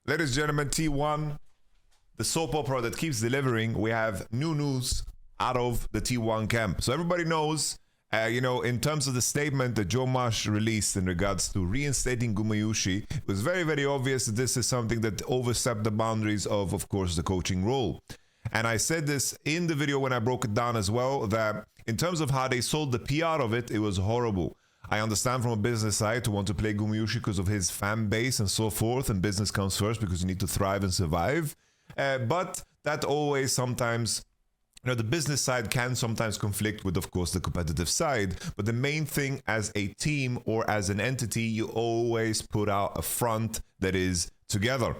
Ladies and gentlemen, T1, the soap opera that keeps delivering. We have new news out of the T1 camp. So everybody knows, in terms of the statement that Joe Marsh released in regards to reinstating Gumayusi, it was very, very obvious that this is something that overstepped the boundaries of course, the coaching role. And I said this in the video when I broke it down as well, that in terms of how they sold the PR of it, it was horrible. I understand from a business side to want to play Gumayusi because of his fan base and so forth, and business comes first because you need to thrive and survive. But that always sometimes, the business side can sometimes conflict with, of course, the competitive side. But the main thing as a team or as an entity, you always put out a front that is together.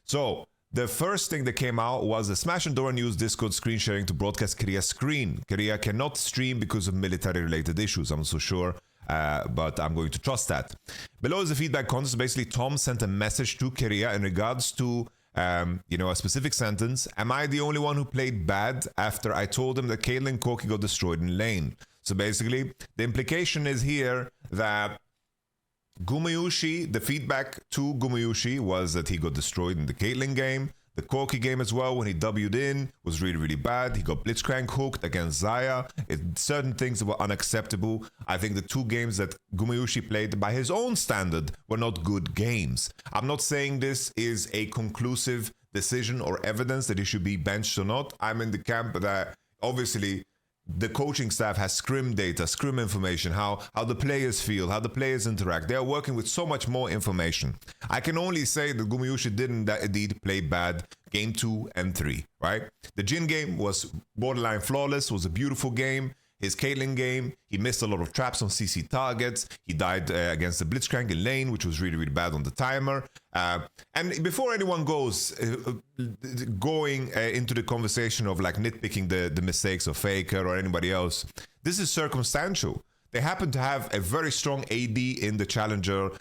So the first thing that came out was the Smash and Doran used Discord screen sharing to broadcast Korea's screen. Korea cannot stream because of military-related issues, I'm so sure. But I'm going to trust that. Below is the feedback contest. Basically, Tom sent a message to Korea in regards to, a specific sentence. Am I the only one who played bad after I told him that Caitlyn Koki got destroyed in lane? So basically, the implication is here that Gumayusi, the feedback to Gumayusi was that he got destroyed in the Caitlyn game. The Koki game as well, when he W'd in, was really, really bad. He got blitzcrank hooked against Xayah. Certain things were unacceptable. I think the two games that Gumayusi played by his own standard were not good games. I'm not saying this is a conclusive decision or evidence that he should be benched or not. I'm in the camp that obviously the coaching staff has scrim data, scrim information, how the players feel, how the players interact. They are working with so much more information. I can only say that Gumayusi didn't indeed play bad game 2 and 3, right? The Jhin game was borderline flawless, was a beautiful game. His Caitlyn game, he missed a lot of traps on CC targets. He died against the Blitzcrank in lane, which was really, really bad on the timer. And before anyone goes going into the conversation of like nitpicking the mistakes of Faker or anybody else, this is circumstantial. They happen to have a very strong AD in the challenger,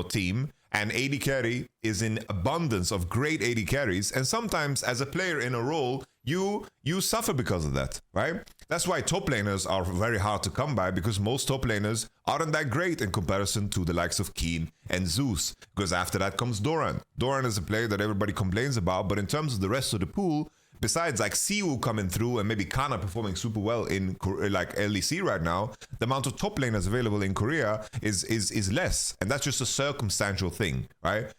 team. And AD carry is in abundance of great AD carries. And sometimes as a player in a role, you suffer because of that, right? That's why top laners are very hard to come by, because most top laners aren't that great in comparison to the likes of Keen and Zeus. Because after that comes Doran. Doran is a player that everybody complains about, but in terms of the rest of the pool, besides like Siwu coming through and maybe Kana performing super well in like LEC right now, the amount of top laners available in Korea is less. And that's just a circumstantial thing, right?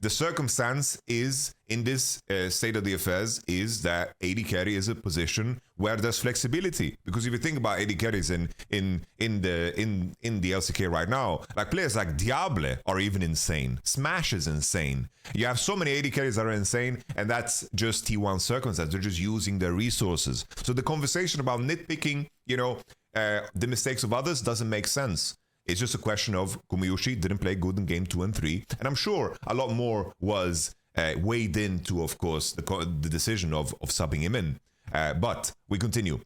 The circumstance is, in this state of the affairs, is that AD carry is a position where there's flexibility. Because if you think about AD carries in the LCK right now, like players like Diable are even insane. Smash is insane. You have so many AD carries that are insane, and that's just T1 circumstance. They're just using their resources. So the conversation about nitpicking, the mistakes of others doesn't make sense. It's just a question of Gumayusi didn't play good in game 2 and 3. And I'm sure a lot more was weighed into, of course, the decision of subbing him in. But we continue.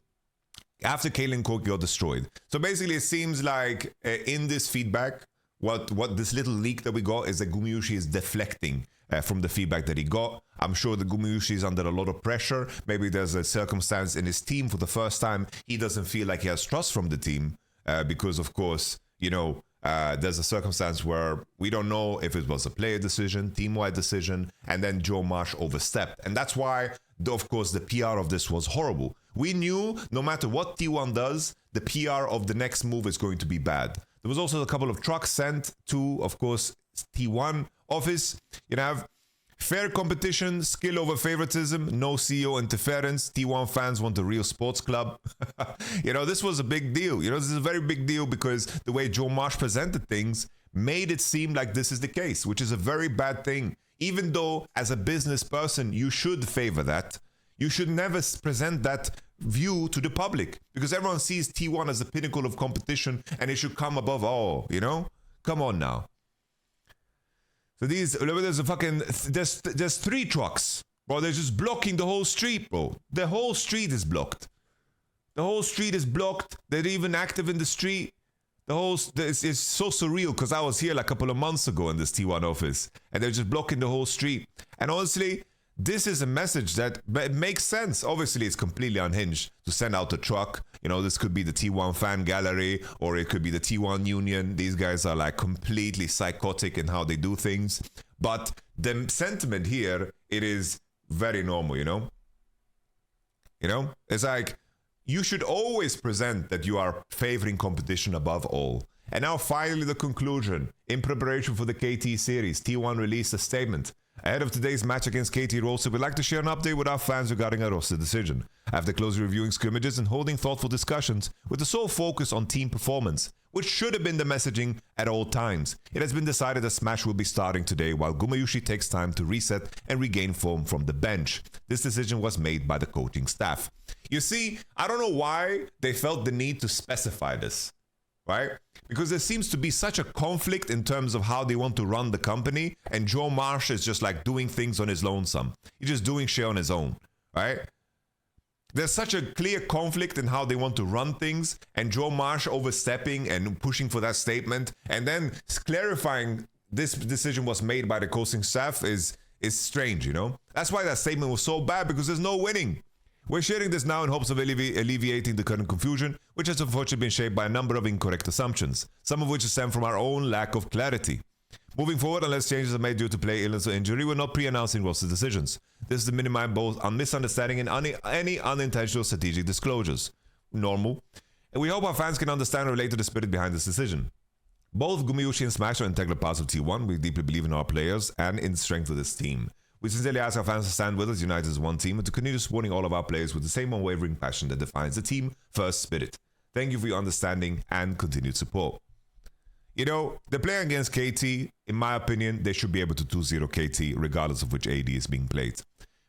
After Caitlyn Koki got destroyed. So basically, it seems like in this feedback, what this little leak that we got is that Gumayusi is deflecting from the feedback that he got. I'm sure that Gumayusi is under a lot of pressure. Maybe there's a circumstance in his team for the first time. He doesn't feel like he has trust from the team because, of course, there's a circumstance where we don't know if it was a player decision, team-wide decision, and then Joe Marsh overstepped. And that's why, of course, the PR of this was horrible. We knew no matter what T1 does, the PR of the next move is going to be bad. There was also a couple of trucks sent to, of course, T1 office. Have fair competition, skill over favoritism, no CEO interference. T1 fans want a real sports club. This was a big deal. This is a very big deal because the way Joe Marsh presented things made it seem like this is the case, which is a very bad thing. Even though as a business person, you should favor that. You should never present that view to the public because everyone sees T1 as the pinnacle of competition and it should come above all, Come on now. So there's 3 trucks, bro. They're just blocking the whole street, bro. The whole street is blocked. The whole street is blocked. They're even active in the street. It's so surreal because I was here like a couple of months ago in this T1 office and they're just blocking the whole street. And honestly, this is a message that makes sense. Obviously, it's completely unhinged to send out a truck. You know, this could be the T1 fan gallery, or it could be the T1 union. These guys are like completely psychotic in how they do things. But the sentiment here, it is very normal, you know? You know? It's like, you should always present that you are favoring competition above all. And now finally the conclusion. In preparation for the KT series, T1 released a statement. Ahead of today's match against KT Rolster, we'd like to share an update with our fans regarding our roster decision. After closely reviewing scrimmages and holding thoughtful discussions with the sole focus on team performance, which should have been the messaging at all times, it has been decided that Smash will be starting today while Gumayusi takes time to reset and regain form from the bench. This decision was made by the coaching staff. You see, I don't know why they felt the need to specify this, right? Because there seems to be such a conflict in terms of how they want to run the company, and Joe Marsh is just like doing things on his lonesome. He's just doing shit on his own, right? There's such a clear conflict in how they want to run things, and Joe Marsh overstepping and pushing for that statement, and then clarifying this decision was made by the coaching staff is strange, you know? That's why that statement was so bad, because there's no winning. We're sharing this now in hopes of alleviating the current confusion, which has unfortunately been shaped by a number of incorrect assumptions, some of which stem from our own lack of clarity. Moving forward, unless changes are made due to play illness or injury, we're not pre-announcing roster decisions. This is to minimize both misunderstanding and any unintentional strategic disclosures. Normal. And we hope our fans can understand and relate to the spirit behind this decision. Both Gumayusi and Smash are integral parts of T1. We deeply believe in our players and in the strength of this team. We sincerely ask our fans to stand with us, united as one team, and to continue supporting all of our players with the same unwavering passion that defines the team-first spirit. Thank you for your understanding and continued support. You know, the player against KT, in my opinion, they should be able to 2-0 KT regardless of which AD is being played.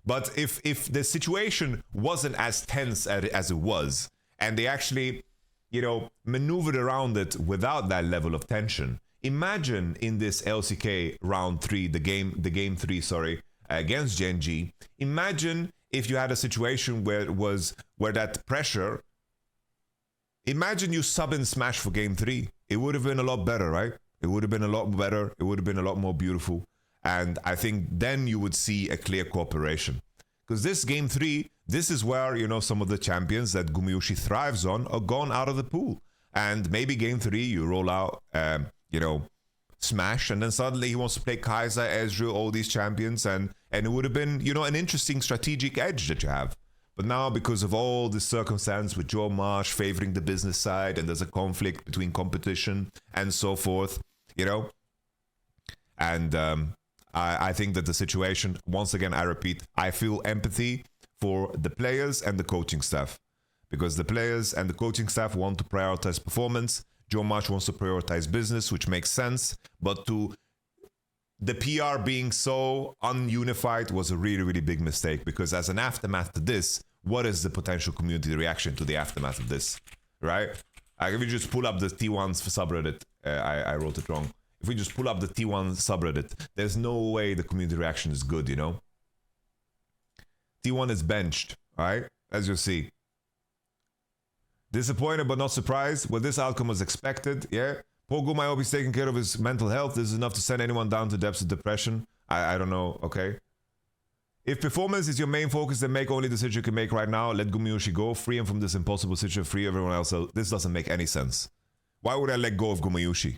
But if the situation wasn't as tense as it was, and they actually, you know, maneuvered around it without that level of tension, imagine in this LCK round 3, the game 3, sorry, against Genji, imagine if you had a situation where that pressure, imagine you sub in Smash for game 3. It would have been a lot better, right? It would have been a lot better. It would have been a lot more beautiful. And I think then you would see a clear cooperation. Because this game 3, this is where, you know, some of the champions that Gumayusi thrives on are gone out of the pool. And maybe game 3, you roll out, you know, Smash, and then suddenly he wants to play Kaiser, Ezreal, all these champions, and it would have been, you know, an interesting strategic edge that you have. But now, because of all this circumstance with Joe Marsh favoring the business side, and there's a conflict between competition and so forth, you know, and I think that the situation, once again, I repeat, I feel empathy for the players and the coaching staff, because the players and the coaching staff want to prioritize performance. Joe Marsh wants to prioritize business, which makes sense, but the PR being so ununified was a really, really big mistake, because as an aftermath to this, what is the potential community reaction to the aftermath of this, right? If we just pull up the T1 subreddit, I wrote it wrong. If we just pull up the T1 subreddit, there's no way the community reaction is good, you know? T1 is benched, all right? As you see. Disappointed but not surprised. Well, this outcome was expected, yeah? Poor Guma, I hope he's taking care of his mental health. This is enough to send anyone down to depths of depression. I don't know, okay? If performance is your main focus, then make only the decision you can make right now. Let Gumayusi go. Free him from this impossible situation. Free everyone else. This doesn't make any sense. Why would I let go of Gumayusi?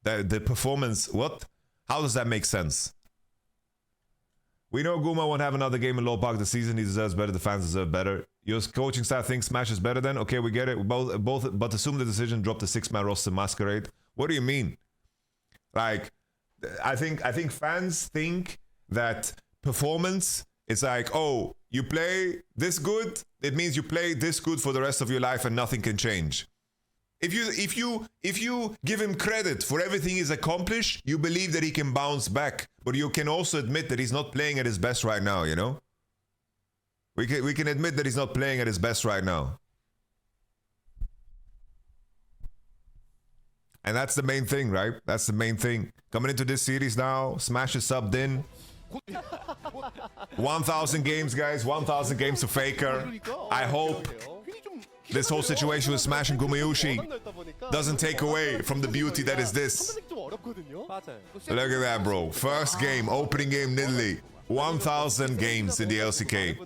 The performance, what? How does that make sense? We know Guma won't have another game in Low Park this season. He deserves better. The fans deserve better. Your coaching staff thinks Smash is better then? Okay, we get it. Both, but assume the decision, drop the 6-man roster masquerade. What do you mean? Like, I think fans think that performance is like, oh, you play this good, it means you play this good for the rest of your life and nothing can change. If you give him credit for everything he's accomplished, you believe that he can bounce back. But you can also admit that he's not playing at his best right now, you know? We can admit that he's not playing at his best right now. And that's the main thing, right? That's the main thing. Coming into this series now, Smash is subbed in. 1,000 games, guys. 1,000 games to Faker. I hope this whole situation with Smash and Gumayusi doesn't take away from the beauty that is this. Look at that, bro. First game, opening game, Nidalee. 1,000 games in the LCK.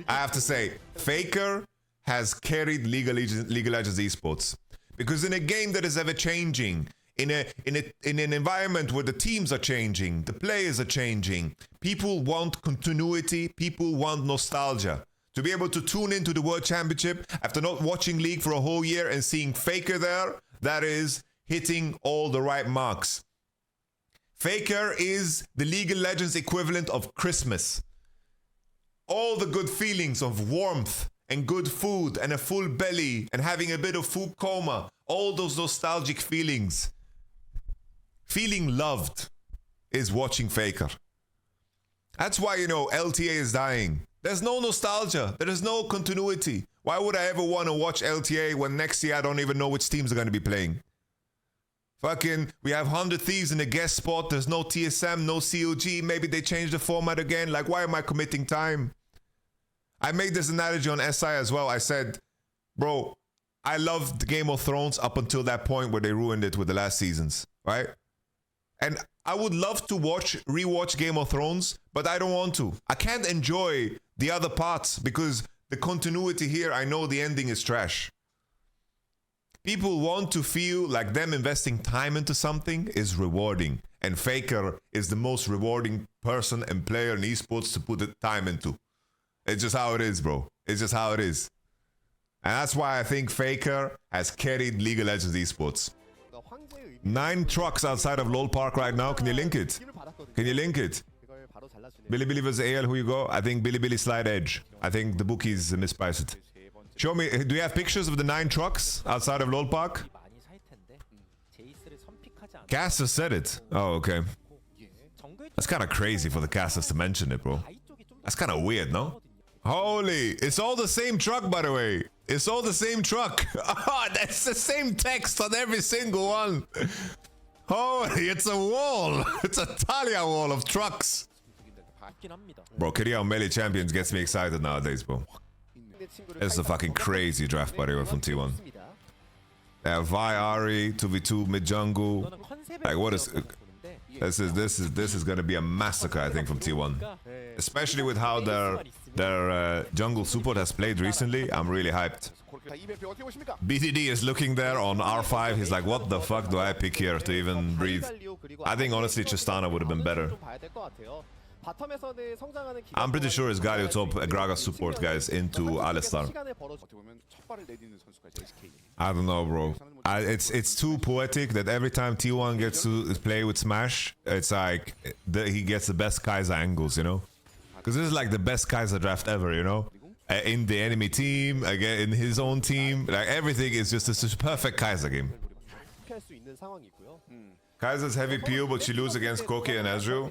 I have to say, Faker has carried League of Legends esports. Because in a game that is ever changing, in an environment where the teams are changing, the players are changing, people want continuity, people want nostalgia. To be able to tune into the World Championship after not watching League for a whole year and seeing Faker there, that is hitting all the right marks. Faker is the League of Legends equivalent of Christmas. All the good feelings of warmth and good food and a full belly and having a bit of food coma, all those nostalgic feelings. Feeling loved is watching Faker. That's why, you know, LTA is dying. There's no nostalgia. There is no continuity. Why would I ever want to watch LTA when next year I don't even know which teams are going to be playing? Fucking, we have 100 Thieves in the guest spot. There's no TSM, no COG. Maybe they changed the format again. Like, why am I committing time? I made this analogy on SI as well. I said, bro, I loved Game of Thrones up until that point where they ruined it with the last seasons, right? And I would love to rewatch Game of Thrones, but I don't want to. I can't enjoy the other parts because the continuity here, I know the ending is trash. People want to feel like them investing time into something is rewarding. And Faker is the most rewarding person and player in esports to put the time into. It's just how it is, bro. It's just how it is. And that's why I think Faker has carried League of Legends esports. 9 trucks outside of LOL Park right now. Can you link it? Can you link it? Bilibili vs AL, who you go? I think Bilibili slide edge. I think the bookies mispriced it. Show me, do you have pictures of the 9 trucks outside of LOL Park? Caster said it. Oh, okay. That's kind of crazy for the casters to mention it, bro. That's kind of weird, no? Holy, it's all the same truck, by the way. It's all the same truck. Oh, that's the same text on every single one. Holy, it's a wall. It's a Talia wall of trucks. Bro, Korea Melee Champions gets me excited nowadays, bro. It's a fucking crazy draft, by the way, from T1. Vi Ari, 2v2 mid jungle. Like, what is... This is gonna be a massacre, I think, from T1. Especially with how their jungle support has played recently. I'm really hyped. BTD is looking there on R5. He's like, what the fuck do I pick here to even breathe? I think honestly Tristana would have been better. I'm pretty sure it's Galio top Gragas support guys into Alistar. I don't know, bro. It's too poetic that every time T1 gets to play with Smash, it's like he gets the best Kaiser angles, you know? Because this is like the best Kaiser draft ever, you know? In the enemy team, again in his own team, like everything is just a perfect Kaiser game. Kaiser's heavy PO, but she lose against Koki and Ezreal.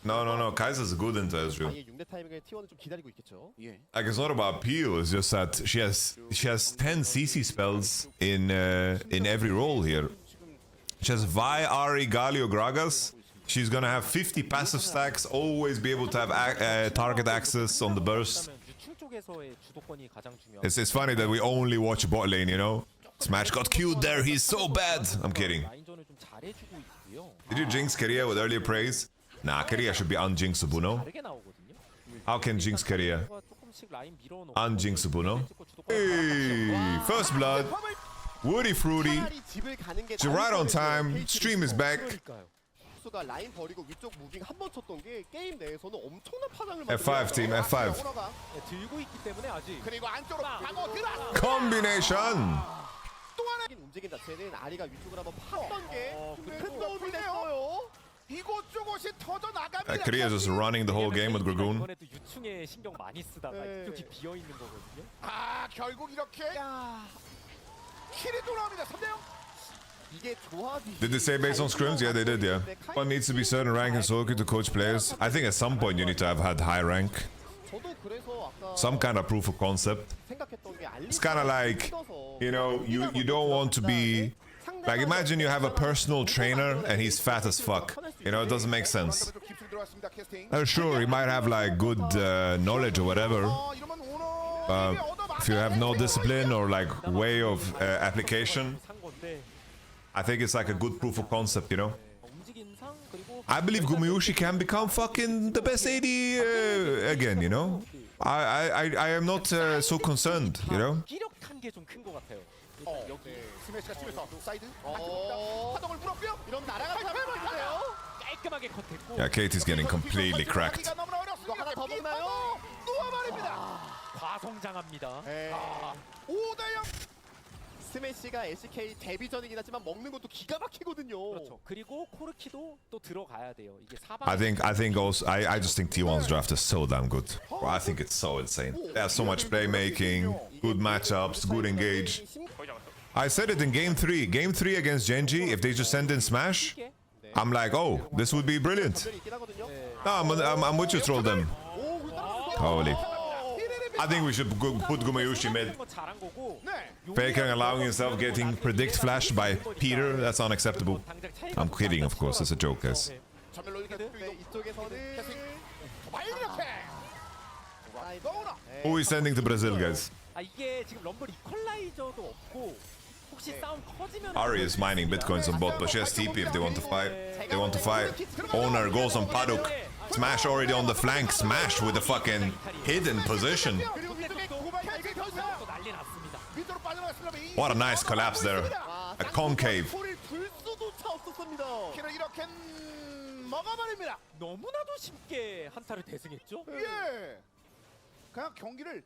No. Kaiser's good into Ezreal. Like, it's not about PO, it's just that she has 10 CC spells in every role here. She has Vi, Ari, Galio, Gragas. She's gonna have 50 passive stacks, always be able to have target access on the burst. It's funny that we only watch bot lane, you know? Smash got queued there, he's so bad! I'm kidding. Did you jinx Keria with earlier praise? Nah, Keria should be unjinxable, no? How can jinx Keria? Unjinxable, no? Hey, first blood. Woody Fruity. She's right on time. Stream is back. F5 team, F5. Combination. Korea just running the whole game with Dragoon. Did they say based on scrims? Yeah, they did, yeah. One needs to be certain rank in solo queue to coach players. I think at some point you need to have had high rank. Some kind of proof of concept. It's kind of like, you know, you don't want to be... Like, imagine you have a personal trainer and he's fat as fuck. You know, it doesn't make sense. Sure, he might have, like, good knowledge or whatever. If you have no discipline or, like, way of application, I think it's like a good proof of concept, you know? I believe Gumayushi can become fucking the best AD again, you know? I am not so concerned, you know? 기력한 게 좀 큰 것 같아요. 여기 스매시가 치면서 사이드 파동을 불었고요. 이런 날아가는 상황인데요. 깔끔하게 컷했고. Yeah, Kate is getting completely cracked. 이거 하나 더 먹나요? 놓아버립니다. 과성장합니다. 5대0. 스매시가 LCK 데뷔전이긴 하지만 먹는 것도 기가 막히거든요. 그렇죠. 그리고 코르키도 또 들어가야 돼요. 이게 사방. I think also I just think T1's draft is so damn good. I think it's so insane. They have so much playmaking, good matchups, good engage. I said it in game 3. Game 3 against Genji, if they just send in Smash, I'm like, oh, this would be brilliant. No, I'm with you, troll them. Holy. I think we should put Gumayushi mid. Faker allowing himself getting predict flashed by Peter, that's unacceptable. I'm kidding, of course, it's a joke, guys. Who is sending to Brazil, guys? 이게 지금 럼블 이퀄라이저도 없고 혹시 싸움 커지면 Ari is mining bitcoins on bot, but she has TP if they want to fight. They want to fight. Owner goes on Paduk. Smash already on the flank. Smash with a fucking hidden position. What a nice collapse there. A concave. 너무나도 쉽게 한타를 대승했죠. 그냥 경기를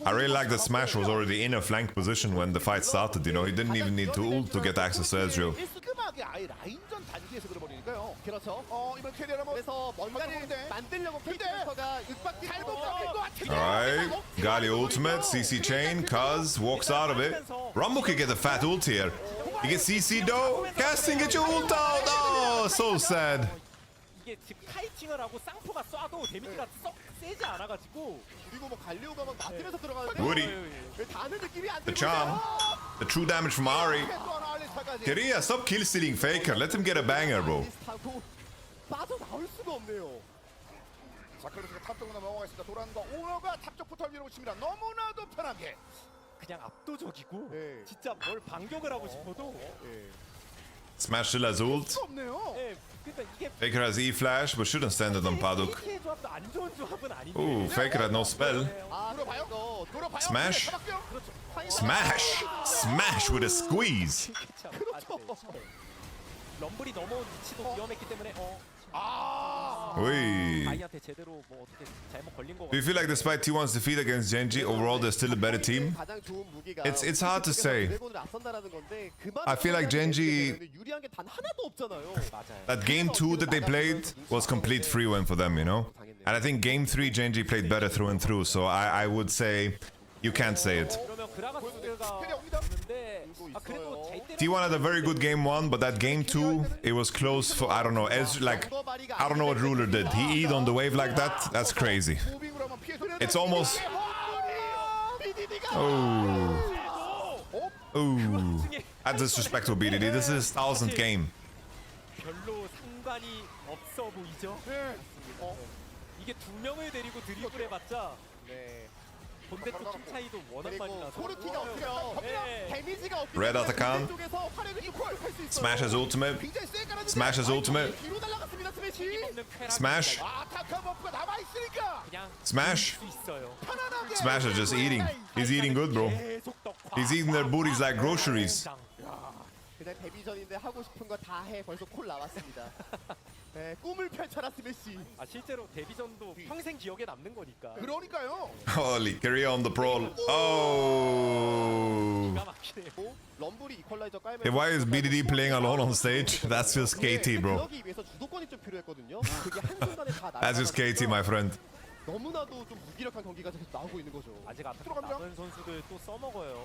I really like that Smash was already in a flank position when the fight started, you know, he didn't even need to ult to get access to Ezreal. 깔끔하게 아예 라인전 단계에서 그려버리니까요. 그렇죠. 이번 캐리어는 그래서 뭔가를 만들려고 캐리어가 윽박기 잘못 잡힌 것 같은데. Alright, Gali ultimate, CC chain, Kaz walks out of it. Rumble could get a fat ult here. He gets CC though, casting get your ult out, oh, so sad. 이게 지금 카이팅을 하고 쌍포가 쏴도 데미지가 썩 세지 않아가지고 그리고 뭐 갈리오가 막 맞으면서 들어가는데 Woody, 다는 느낌이 안 the charm, the true damage from Ari. Kiria, stop kill stealing Faker, let him get a banger, bro. 빠져나올 수가 없네요. 자, 그래서 탑쪽으로 넘어가겠습니다. 도란과 오너가 탑쪽 포탈 위로 칩니다. 너무나도 편하게. 그냥 압도적이고 네. 진짜 뭘 반격을 하고 싶어도 Smash still has ult. 없네요. 그러니까 이게 Faker has E-flash, but shouldn't stand it on Paduk. KT의 조합도 안 좋은 조합은 아닌데. Ooh, Faker had no spell. 돌아봐요. 돌아봐요. Smash. 그렇죠. Smash! Smash with a squeeze! 럼블이 넘어온 위치도 위험했기 때문에 Oi. 아이한테 제대로 뭐 어떻게 잘못 걸린 거 Do you feel like despite T1's defeat against Genji, overall they're still a better team? It's hard to say. I feel like Genji, that game 2 that they played was complete free win for them, you know? And I think game 3 Genji played better through and through, so I would say you can't say it. 그러면 그라가스가 있는데 그래도 T1 had a very good game 1, but that game 2, it was close for, I don't know, like, I don't know what Ruler did. He E'd on the wave like that? That's crazy. It's almost... Oh. Ooh. That's disrespectful, BDD. This is his 1000th game. 별로 상관이 없어 보이죠? 이게 두 명을 데리고 드리블 해봤자 본대 또팀 차이도 워낙 많이 나서 코르키가 없고요. 데미지가 없기 Red Atakan. 쪽에서 화력을 이퀄할 수 있어요. Smash his ultimate. 굉장히 세게 깔아주는데 Smash his ultimate. 뒤로 날아갔습니다. 스매시. Smash. 아타카 버프가 남아 있으니까 그냥 Smash. 수 있어요. 편안하게. Smash is just eating. He's eating good, bro. 계속 떡 He's eating their booties like groceries. 그냥 데뷔전인데 하고 싶은 거 다 해. 벌써 콜 나왔습니다. 네, 꿈을 펼쳐라 스매시. 실제로 데뷔전도 평생 기억에 남는 거니까. 그러니까요. Holy, carry on the brawl. Oh. 기가 막히네요. 럼블이 이퀄라이저 깔면. Hey, why is BDD playing alone on stage? That's just KT, bro. 그러기 위해서 주도권이 좀 필요했거든요. 그게 한순간에 다 That's just KT, my friend. 너무나도 좀 무기력한 경기가 계속 나오고 있는 거죠. 아직 앞으로 남은 선수들 또 써먹어요.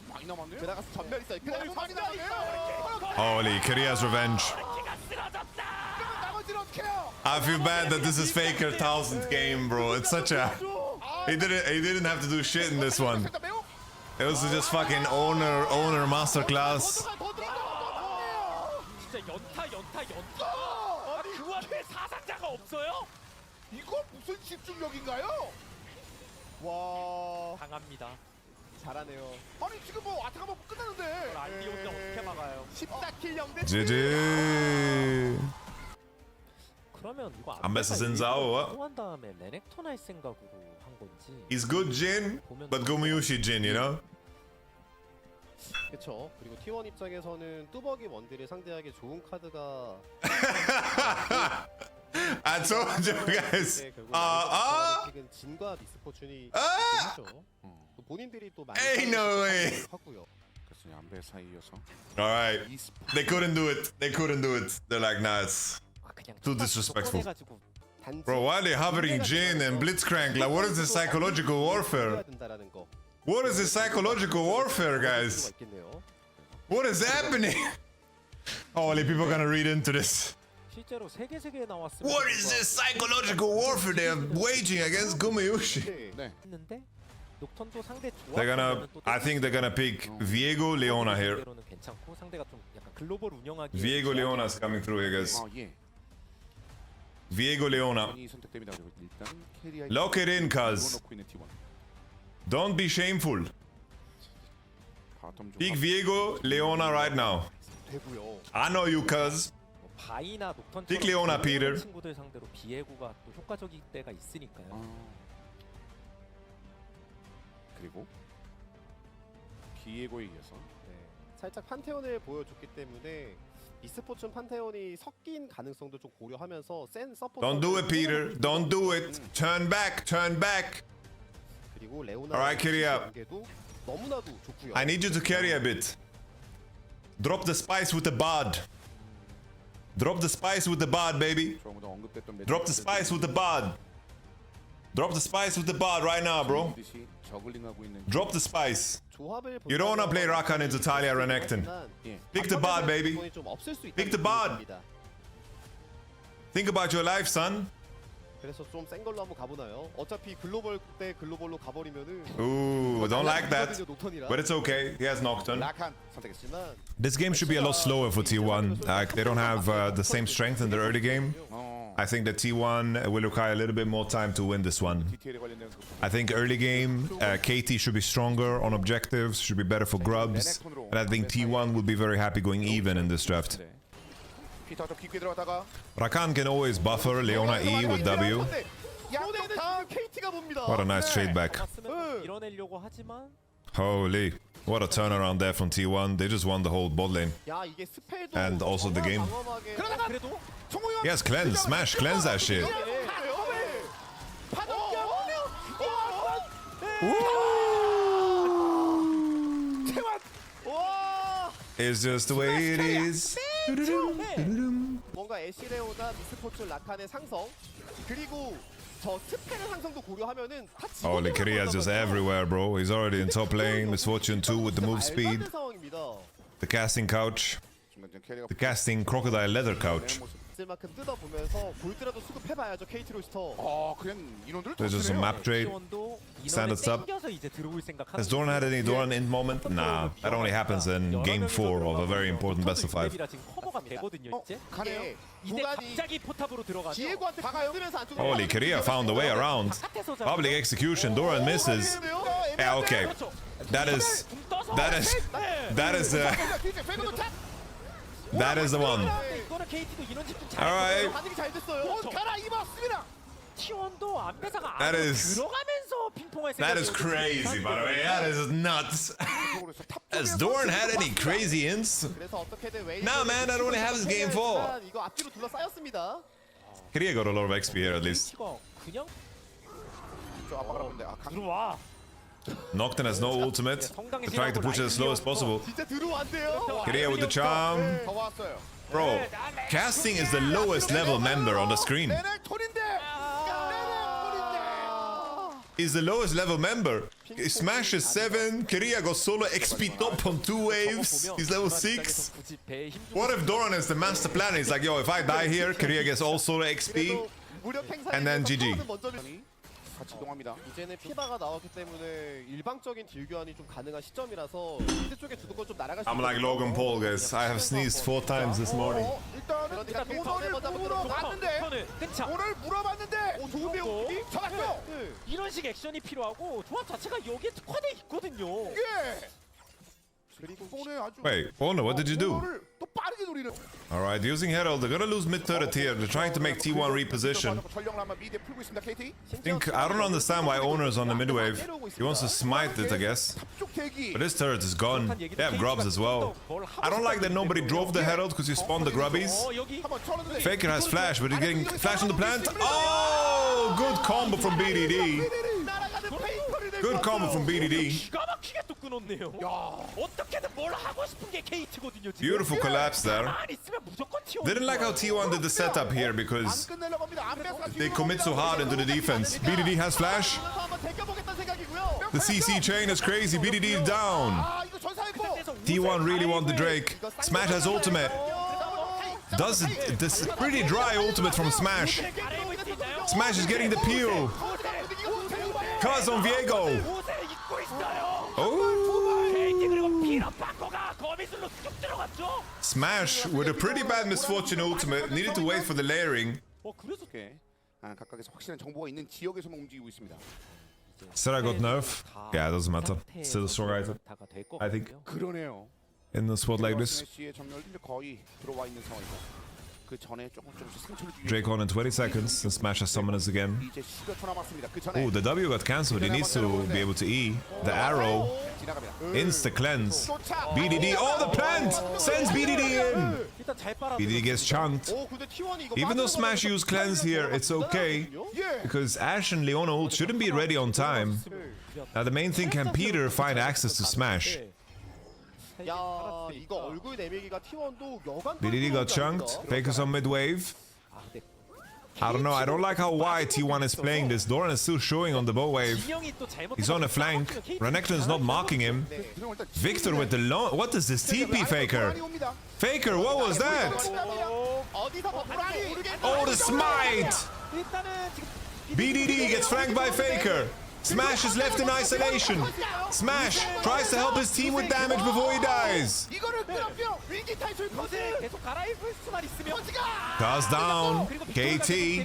많이 남았네요. 그나가서 전멸 있어요. 그나가서 많이 남았네요. Holy, Korea's revenge. I feel bad that this is Faker 1000th game, bro. It's such a... He didn't have to do shit in this one. It was just fucking owner masterclass. 진짜 연타. 그 와중에 사상자가 없어요? 이거 무슨 집중력인가요? 와. 강합니다. 잘하네요. 아니 지금 뭐 아타가 뭐 끝났는데. 알리 혼자 어떻게 막아요? 14킬 0대 GG. 그러면 이거 안 뺐어, 진짜오? 한 다음에 레넥톤 할 생각으로 한 건지. He's good Jin, but Gumiyushi Jin, you know? 그렇죠. 그리고 T1 입장에서는 뚜벅이 원딜을 상대하기 좋은 카드가 I told you guys. 네, 결국 픽은 진과 미스포춘이 하죠. 또 본인들이 또 많이 Ain't no way. 하고요. 그래서 양배 사이여서. Alright. They couldn't do it. They couldn't do it. They're like, nah, it's 그냥 too disrespectful. 해가지고 단지 Bro, why are they hovering Jin and Blitzcrank? Like, what is this psychological warfare? 된다라는 거. What is this psychological warfare, guys? 있겠네요. What is happening? Holy, people are gonna read into this. 실제로 세개 나왔으면 What is this psychological warfare they're waging against Gumiyushi? 네. 했는데 녹턴도 상대 조합 They're gonna, I think they're gonna pick Viego Leona here. 는 괜찮고 상대가 좀 약간 글로벌 운영하기 Viego Leona's coming through here, guys. 예. Viego Leona. 이 선택됩니다. 그리고 일단 캐리아 Lock it in, cuz. 놓고 있는 T1. Don't be shameful. 바텀 좀 Pick Viego Leona right now. 되고요. I know you, cuz. 뭐 바이나 녹턴처럼 픽 레오나, 피터. 친구들 상대로 비에고가 또 효과적일 때가 있으니까요. 그리고 비에고에 이어서 네. 살짝 판테온을 보여줬기 때문에 e스포츠 판테온이 섞인 가능성도 좀 고려하면서 센 서포터. Don't do it, Peter. Don't do it. Turn back. Turn back. 그리고 레오나 Alright, carry up. 관계도 너무나도 좋고요. I need you to carry a bit. Drop the spice with the bod. Drop the spice with the bod, baby. 조금도 언급됐던 Drop the spice with the bod. Drop the spice with the bod right now, bro. 듯이 저글링하고 있는 Drop the spice. 조합을 You don't wanna play Rakan into Talia Renekton. 예. Pick the bod, baby. 좀 없을 수 Pick the bod. Think about your life, son. 그래서 좀 센 걸로 한번 가보나요? 어차피 글로벌 때 글로벌로 가버리면은 Ooh, don't like that. 녹턴이라. But it's okay. He has Nocturne. 라칸 선택했습니다. This game should be a lot slower for T1. Like, they don't have the same strength in the early game. I think that T1 will require a little bit more time to win this one. 디테일에 관련된 그 부분. I think early game, KT should be stronger on objectives, should be better for grubs. And I think T1 will be very happy going even in this draft. 네. 피터 좀 깊게 들어가다가 Rakan can always buffer Leona E with W. 양쪽 다 KT가 봅니다. What a nice trade back. 맞으면 밀어내려고 하지만 Holy, what a turnaround there from T1. They just won the whole bot lane. 야 이게 스페도 And also the game. 그러다가 그래도 He has cleanse, smash, cleanse that shit. It's just the way it is. 뭔가 애쉬레오나 미스포츠 라칸의 상성 그리고 저 스펠의 상성도 고려하면은 다 Holy, Korea's just everywhere, bro. He's already in top lane. Misfortune 2 with the move speed. 상황입니다. The casting couch. 중간중 캐리가 The casting crocodile leather couch. 쓸 만큼 뜯어보면서 골드라도 수급해봐야죠 KT 로스터. 그냥 인원들을 There's just a map trade. T1도 Standard 인원을 sub. 땡겨서 이제 들어올 생각하는 Has Doran had any Doran in moment? Nah, that only happens in game 4 of a very important best of 5. 지금 커버가 되거든요 이제. 가네요. 이제 갑자기 포탑으로 들어가죠. 디에고한테 쓰면서 안쪽으로 Holy, Korea found a way around. 바깥에서 Public execution. Doran misses. Yeah, okay. That is the one. 이거는 KT도 인원 집중 잘. Alright. 반응이 잘 됐어요. 옷 갈아입었습니다. T1도 안배사가 That 안으로 is- 들어가면서 핑퐁할 That 생각이에요. is crazy, by the way. That is nuts. Has Doran had any crazy hints? 그래서 어떻게든 웨이. Nah, man, that only happens game 4. 이거 앞뒤로 둘러싸였습니다. Korea got a lot of XP here at least. KT가 그냥 저 압박을 하는데 들어와. Nocturne has no ultimate. They're trying to push it as slow as possible. 진짜 들어왔대요. Korea with the charm. 더 왔어요. Bro, casting is the lowest level member on the screen. 레넥톤인데. He's the lowest level member. Smash is 7. Korea got solo XP top on 2 waves. He's level 6. What if Doran is the master planner? He's like, yo, if I die here, Korea gets all solo XP. And then GG. 같이 이동합니다. 이제는 피바가 나왔기 때문에 일방적인 딜 교환이 좀 가능한 시점이라서 미드 쪽에 주도권 좀 날아갈 수 I'm like Logan Paul, guys. I have sneezed 4 times this morning. 일단은 일단 오너를 물어봤는데 자, 오늘 물어봤는데 좋은데요. 잡았어요. 이런 식 액션이 필요하고 조합 자체가 여기에 특화돼 있거든요. 예. 그리고 오늘 아주 Wait, Owner, what did you do? 오너를 또 빠르게 노리는. Alright, using Herald, they're gonna lose mid turret here. They're trying to make T1 reposition. 전령을 아마 미드에 풀고 있습니다. KT. I don't understand why Owner's on the mid wave. He wants to smite it, I guess. 탑쪽 대기. But his turret is gone. They have grubs as well. I don't like that nobody drove the Herald because you spawned the grubbies. 여기 한번 쳐는데. Faker has flash, but he's getting flash on the plant. Oh, good combo from BDD. 날아가는 페이커를 내고 Good combo from BDD. 기가 막히게 또 끊었네요. 어떻게든 뭘 하고 싶은 게 KT거든요. 지금. Beautiful collapse there. 가만히 있으면 무조건 튀어. Didn't like how T1 did the setup here 안 because 끝내려고 합니다. 안 뺏어. they commit so hard into the defense. BDD has flash. 한번 대껴보겠다는 생각이고요. The CC chain is crazy. BDD is down. 아 이거 전사했고. T1 really want the Drake. Smash has ultimate. Does it? This is pretty dry ultimate from Smash. Smash is getting the peel. Cuz on Viego. 옷에 입고 있어요. Oh. KT 그리고 피로 바꿔가 거미줄로 쭉 들어갔죠. Smash with a pretty bad misfortune ultimate. Needed to wait for the layering. 그래서 각각에서 확실한 정보가 있는 지역에서만 움직이고 있습니다. Said I got nerf. Yeah, it doesn't matter. Still a strong item. I think 그러네요. in a spot like this. 씨의 전멸도 이제 거의 들어와 있는 상황이고 그 전에 조금씩 상처를 주기 Drake on in 20 seconds and Smash has summoners again. 이제 10여 초 남았습니다. 그 전에 Oh, the W got cancelled. He needs to be able to E. The arrow. 지나갑니다. Insta cleanse. BDD. Oh, the plant! Sends BDD in! 일단 잘 빨아. BDD gets chunked. 근데 T1이 이거 Even though Smash used cleanse here, it's okay. 예. Because Ashe and Leona ult shouldn't be ready on time. Now the main thing, can Peter find access to Smash? 야 이거 얼굴 내밀기가 T1도 여간 BDD got chunked. Faker's on mid wave. I don't know. I don't like how wide T1 is playing this. Doran is still showing on the bow wave. He's on a flank. Renekton is not marking him. Victor with the long. What is this TP Faker? Faker, what was that? Oh, the smite! BDD gets flanked by Faker. Smash is left in isolation. Smash tries to help his team with damage before he dies. Cars down. KT.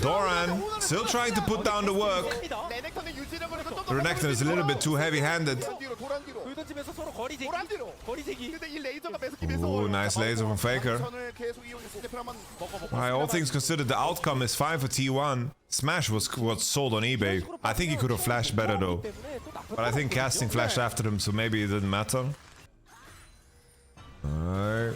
Doran still trying to put down the work. Renekton is a little bit too heavy-handed. Ooh, nice laser from Faker. Alright, all things considered, the outcome is fine for T1. Smash was sold on eBay. I think he could have flashed better though. But I think casting flashed after him, so maybe it didn't matter. Alright.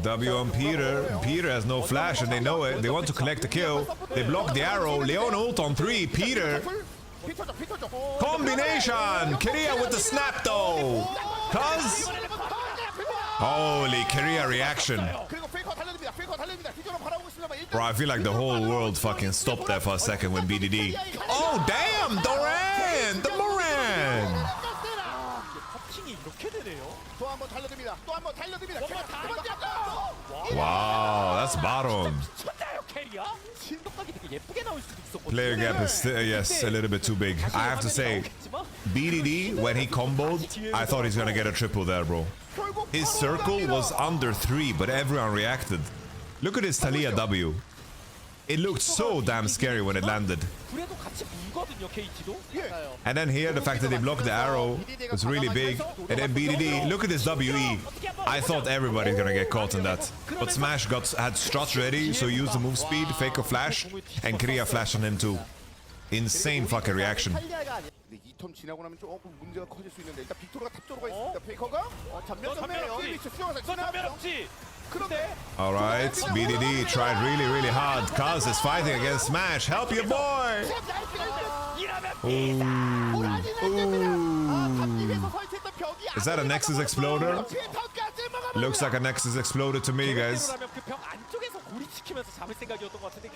W on Peter. Peter has no flash and they know it. They want to collect the kill. They block the arrow. Leon ult on 3. Peter. Combination! Korea with the snap though. Cuz. Holy Korea reaction. Bro, I feel like the whole world fucking stopped there for a second when BDD. Oh damn! Doran! The Moran! Wow, that's bottom. Player gap is still, yes, a little bit too big. I have to say, BDD, when he comboed, I thought he's gonna get a triple there, bro. His circle was under 3, but everyone reacted. Look at his Thalia W. It looked so damn scary when it landed. And then here, the fact that they blocked the arrow was really big. And then BDD, look at this WE. I thought everybody's gonna get caught in that. But Smash had struts ready, so he used the move speed, Faker flash, and Korea flash on him too. Insane fucking reaction. 턴 지나고 나면 조금 문제가 커질 수 있는데 일단 빅토르가 탑 쪽으로 가 있습니다. 페이커가 Alright, BDD tried really hard. Kaz is fighting against Smash. Help your boy! Ooh. Is that a Nexus Exploder? Looks like a Nexus Exploder to me, guys.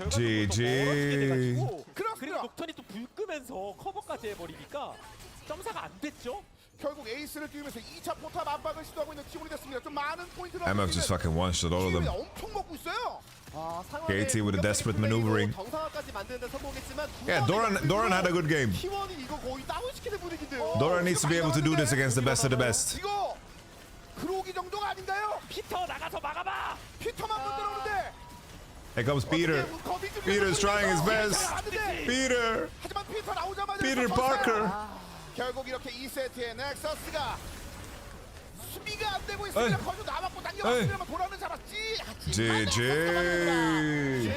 GG. 그리고 녹턴이 또 불 끄면서 커버까지 해버리니까 점사가 안 됐죠. 결국 에이스를 띄우면서 2차 포탑 압박을 시도하고 있는 팀이 됐습니다. 좀 많은 포인트를 MF just fucking one-shot all of them. 엄청 먹고 있어요. KT with a desperate maneuvering. 정상화까지 만드는데 성공했지만 Yeah, Doran had a good game. T1이 이거 거의 다운시키는 분위기인데요. Doran needs to be able to do this against the best of the best. 이거 그로기 정도가 아닌가요? 피터 나가서 막아봐. 피터만 못 들어오는데. Here comes Peter. Peter's trying his best. Peter. 하지만 피터 나오자마자 Peter 졌어요. Parker. 결국 이렇게 2세트에 넥서스가 수비가 안 되고 있습니다. 거기서 남았고 당겨왔으면 돌아오는 잡았지. GG. GG.